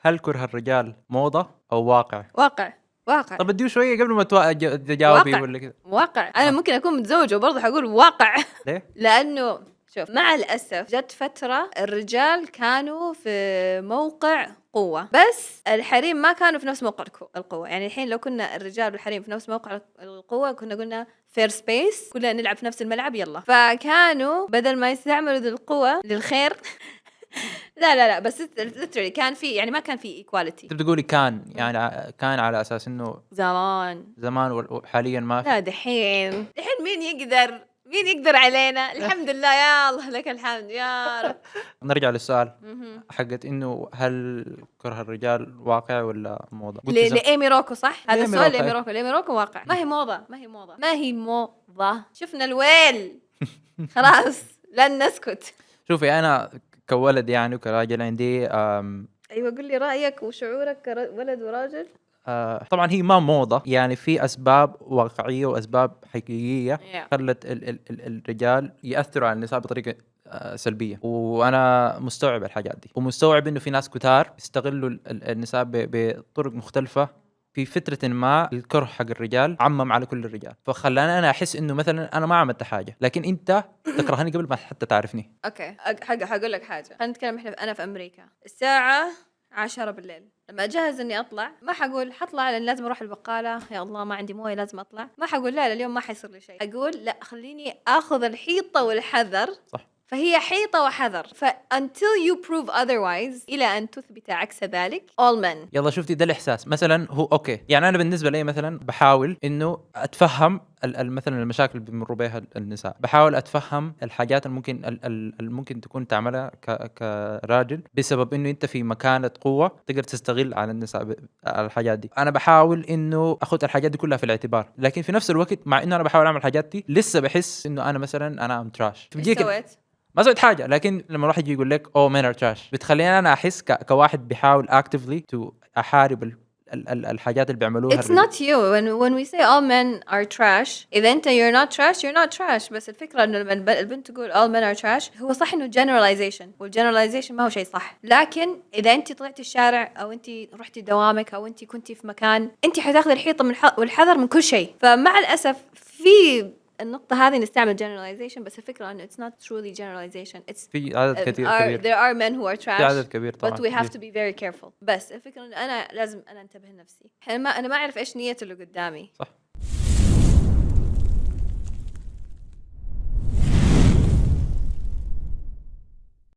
هل كره الرجال موضة أو واقع؟ واقع. طب اديه شوية قبل ما تجاوبي واقع. ولا كذا. واقع. أنا ممكن أكون متزوجة وبرضه حقول واقع. ليه؟ لأنه شوف، مع الأسف جت فترة الرجال كانوا في موقع قوة، بس الحريم ما كانوا في نفس موقع القوة. يعني الحين لو كنا الرجال والحريم في نفس موقع القوة كنا قلنا فير سبيس، كلنا نلعب في نفس الملعب يلا. فكانوا بدل ما يستعملوا ذي القوة للخير لا بس literally كان في، يعني ما كان في equality. انت بتقولي كان، يعني كان على اساس انه زمان وحاليا ما في. لا دحين مين يقدر علينا. الحمد لله، يا الله لك الحمد يا رب. نرجع للسؤال حقت انه هل كره الرجال واقع ولا موضة؟ قلت لإيمي روكو صح؟ هذا السؤال لإيمي لإيمي روكو واقع. ما هي موضة. شفنا الويل. خلاص لن نسكت. شوفي انا كولد يعني وكراجل عندي ايوه قل لي رايك وشعورك كولد وراجل. طبعا هي ما موضة، يعني في أسباب واقعية وأسباب حقيقية خلت الرجال يأثروا على النساء بطريقة سلبية، وأنا مستوعب الحاجات دي، ومستوعب إنه في ناس كتار يستغلوا النساء بطرق مختلفة. في فترة ما الكره حق الرجال عمم على كل الرجال، فخلاني أنا أحس إنه مثلا أنا ما عملت حاجة لكن أنت تكرهني قبل ما حتى تعرفني. أوكي حقول لك حاجة. خلينا نتكلم. أنا في أمريكا الساعة 10 بالليل، لما أجهز إني أطلع ما حقول حطلع لأن لازم أروح البقالة، يا الله ما عندي موية لازم أطلع. ما حقول لا اليوم ما حيصير لي شيء. أقول لا خليني أخذ الحيطة والحذر. صح. فهي حيطة وحذر. until you prove otherwise، إلى أن تثبت عكس ذلك، all men. يلا شفتي ده الإحساس مثلا هو أوكي. يعني أنا بالنسبة لي مثلا بحاول إنه أتفهم مثلا المشاكل اللي بيمروا بها النساء، بحاول أتفهم الحاجات الممكن تكون تعملها كراجل بسبب إنه أنت في مكانة قوة تقدر تستغل على النساء على الحاجات دي. أنا بحاول إنه أخذ الحاجات دي كلها في الاعتبار، لكن في نفس الوقت مع إنه أنا بحاول أعمل الحاجات دي لسه بحس إنه أنا مثلا أنا أم تراش. ما سويت حاجة، لكن لما الواحد يجي يقول لك oh men are trash بتخليني أنا أحس كواحد بيحاول actively to أحارب الحاجات اللي بيعملوها. It's not you. when we say all men are trash، إذا أنت you're not trash. بس الفكرة إنه لما البنت تقول all men are trash، هو صح إنه generalization، والgeneralization ما هو شيء صح. لكن إذا أنت طلعتي الشارع أو أنت رحتي دوامك أو أنت كنتي في مكان، أنت حتاخذي الحيطة والحذر من كل شيء. فمع الأسف في النقطة هذه نستعمل generalization، بس الفكرة إنه it's not truly generalization. It's في عدد كبير. There are men who are trash. في عدد كبير طبعا. But we have to be very careful. بس الفكرة إنه أنا لازم أنتبه لنفسي. أنا ما أعرف إيش نية اللي قدامي. صح.